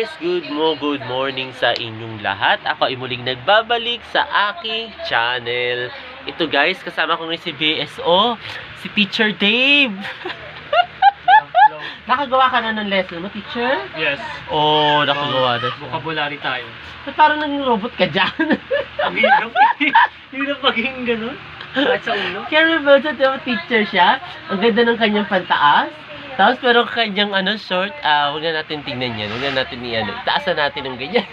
guys! Good morning sa inyong lahat. Ako ay muling nagbabalik sa aking channel. Ito guys, kasama ko ngayon si BSO, si Teacher Dave. Nakagawa ka na ng lesson mo, teacher? Yes. Oh, nakagawa na siya. Vocabulary tayo. Ba't parang naging robot ka dyan? Ang hirap. Hirap maging ganun. At sa ulo. Kaya remember sa teacher siya, ang ganda ng kanyang pantaas. Tapos pero kanyang short, huwag na natin tingnan yan. Huwag na natin taasan natin ng ganyan.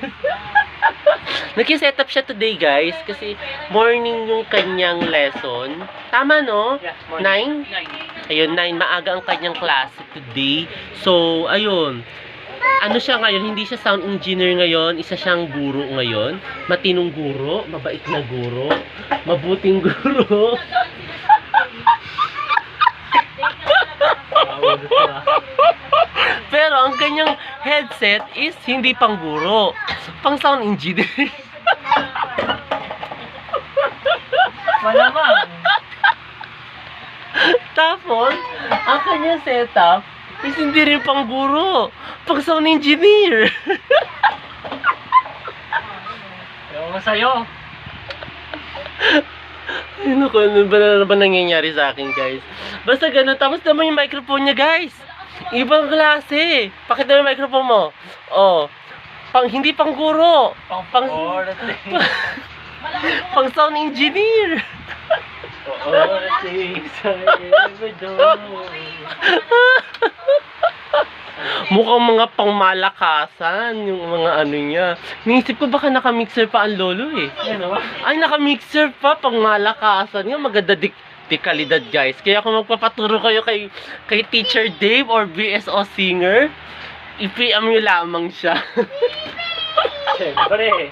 Nag-set up siya today guys, kasi morning yung kanyang lesson. Tama no? Yes, 9? 9. Ayun, 9. Maaga ang kanyang klase today. So, ayun. Ano siya ngayon? Hindi siya sound engineer ngayon. Isa siyang guro ngayon. Matinong guro. Mabait na guro. Mabuting guro. Pero ang kanyang headset is hindi pang guro. Pang sound engineer. Malamang. Tapos, ang kanyang setup is hindi rin pang guro. Pang sound engineer. Ewan ko sa'yo. Ano ba nangyayari sa akin guys? Basta ganun. Tapos naman yung microphone niya guys. Ibang klase. Pakita mo yung microphone mo. Oh. Hindi pang guro. Pang sound engineer. All the things I ever do. Mukhang mga pangmalakasan yung mga ano niya. Niisip ko baka naka-mixer pa ang lolo eh. Ano? Ay, naka-mixer pa, pangmalakasan nga. Maganda kalidad guys. Kaya kung magpapaturo kayo kay Teacher Dave or BSO Singer, i-PM nyo lamang siya. Siyempre.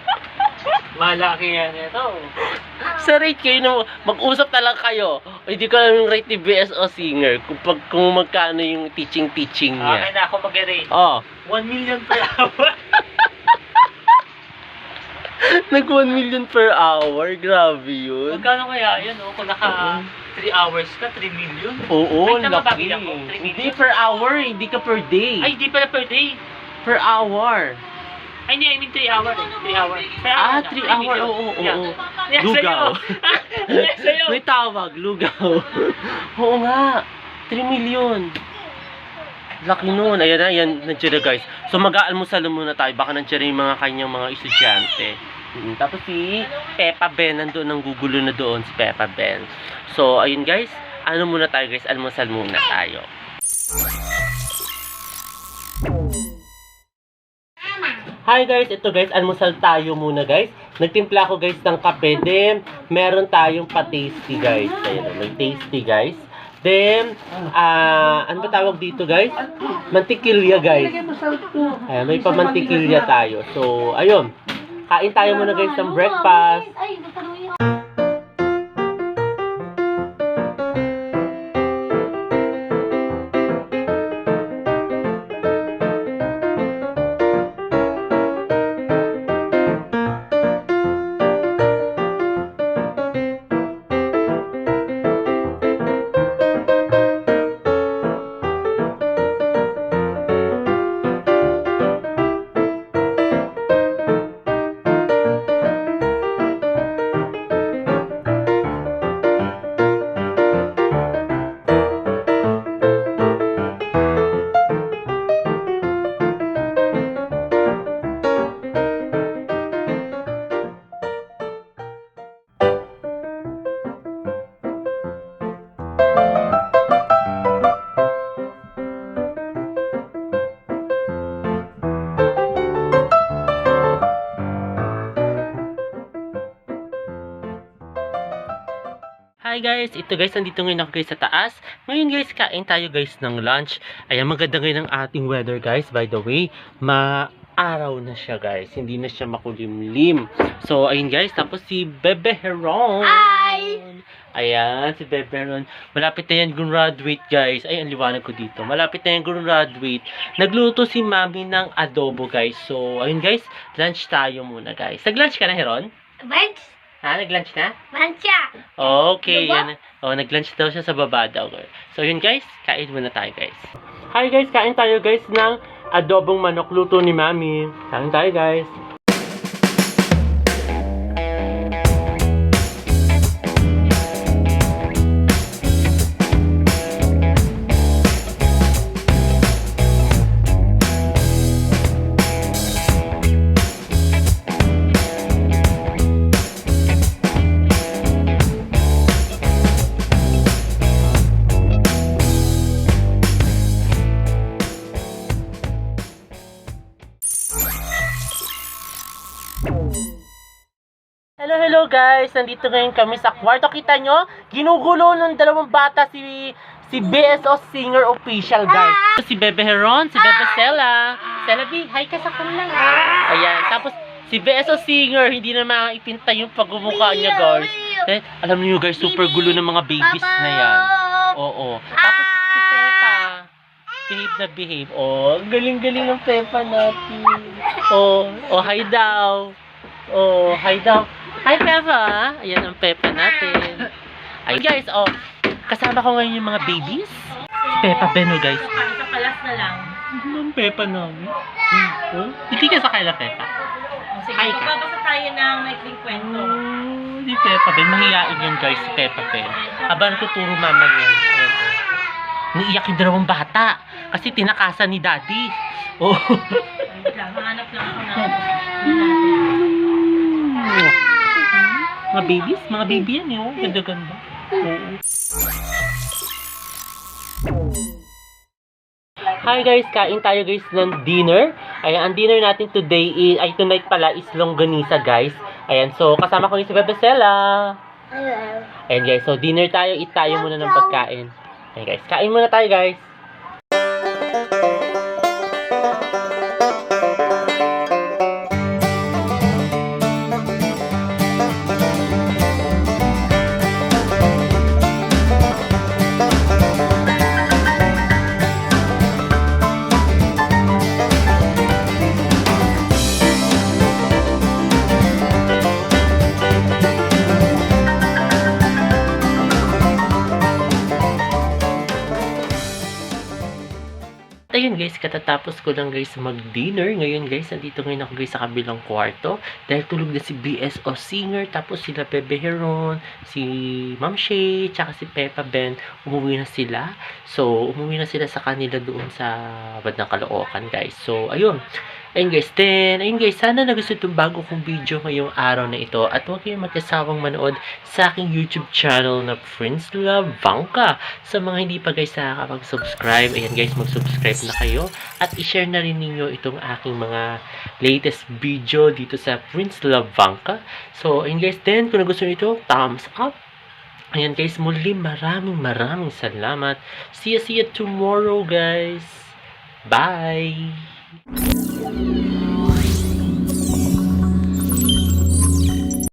Malaki yan ito. Sa rate kayo na mag-usap na lang kayo. O hindi ko alam yung rate ni BSO Singer kung magkano yung teaching niya. Okay na ako mag-rate. Oh. 1 million per hour. Nag 1 million per hour. Grabe yun. Magkano kaya yun? Kung naka 3 hours ka, 3 million? Oo, Ay, tama ba laki. bilang ko? 3 Hindi million? per hour, hindi ka per day. Ay, hindi pala per day. Per hour. Ay, hindi, I mean 3 hours. 3 hours. 3 hour. Oo. Yes, Lugaw. Yes, sa'yo. May tawag, lugaw. Oo nga. 3 million. Laki nun. Ayan na, yan. Nandiyan na guys. So mag-aalmusal muna tayo. Baka nandiyan yung mga kanyang mga estudyante. Tapos si Peppa Ben. Nandoon ang gugulo na doon si Peppa Ben. So ayun guys. Ano muna tayo guys? Almusal muna tayo. Hi guys, ito guys, almusal tayo muna guys. Nagtimpla ako guys ng kape. Then, meron tayong pa-tasty guys. Ayan, may tasty guys. Then, ano ba tawag dito guys? Mantikilya guys. Ayan, may pa-mantikilya tayo. So, ayun. Kain tayo muna guys ng breakfast. Hi guys, ito guys, nandito ngayon ako guys sa taas. Ngayon guys, kain tayo guys ng lunch. Ayan, maganda ngayon ang ating weather guys. By the way, maaraw na siya guys. Hindi na siya makulimlim. So, ayun guys, tapos si Bebe Heron. Hi! Ayan, si Bebe Heron. Malapit na yan graduate guys. Ay, ang liwanag ko dito. Malapit na yan graduate. Nagluto si Mami ng adobo guys. So, ayun guys, lunch tayo muna guys. Nag-lunch ka na Heron? Lunch? Ha? Nag-lunch na? Lunch siya. Okay, Diba? yan. Oh, nag-lunch daw siya sa baba daw. So, yun guys, kain muna tayo guys. Hi guys, kain tayo guys ng adobong manok luto ni Mami. Kain tayo guys. Hello guys! Nandito ngayon kami sa kwarto. Kita nyo? Ginugulo ng dalawang bata si BSO Singer Official guys. Si Bebe Heron, si Bebe Stella. Stella B, hi ka sa kanilang. Ayan, tapos si BSO Singer, hindi na maipinta yung pagmumukha niya guys. Alam niyo guys, super gulo ng mga babies na yan. Oo. Tapos si Peppa. Behave na behave. Oh, galing-galing ng Peppa natin. Oh, hi daw. Oh, hi daw. Hi, Peppa! Ayan ang Peppa natin. Ay, guys, kasama ko ngayon yung mga babies. Peppa Ben, guys. Sa palas na lang. Ang Peppa namin. Hindi ka sa kaila, Peppa. Sige, Hi ka. magbabasa tayo ng maikling kwento. Si Peppa Ben. Mahihain yun, guys, si Peppa Ben. Habang tuturo mama niya. Ayan, niiyak yung dalawang bata. Kasi tinakasan ni Daddy. Oh. Wait lang, hanap lang ako ng Mga babies? Mga baby yan yun. Ganda-ganda. Oo. Hi guys, kain tayo guys ng dinner. Ayan, ang dinner natin today tonight pala is longganisa guys. Ayan, so kasama ko yung si Bebe Stella. Ayan guys, so dinner tayo, eat tayo muna ng pagkain. Ayan guys, kain muna tayo guys. Ayun guys, katatapos ko lang guys mag-dinner. Ngayon guys, nandito ngayon ako guys sa kabilang kwarto. Dahil tulog na si BSO Singer, tapos sila Bebe Heron, si Ma'am Shay, tsaka si Peppa Ben. Umuwi na sila. So, umuwi na sila sa kanila doon sa bandang Caloocan guys. So, ayun. Ayun guys, sana nagustuhan itong bago kong video ngayong araw na ito. At huwag kayong magkasawang manood sa aking YouTube channel na Prince Love Vanca. Sa mga hindi pa guys nakakapag-subscribe, ayan guys, mag-subscribe na kayo. At i-share na rin ninyo itong aking mga latest video dito sa Prince Love Vanca. So, ayun guys, kung nagustuhan ito, thumbs up. Ayan guys, muli maraming salamat. See you tomorrow guys. Bye!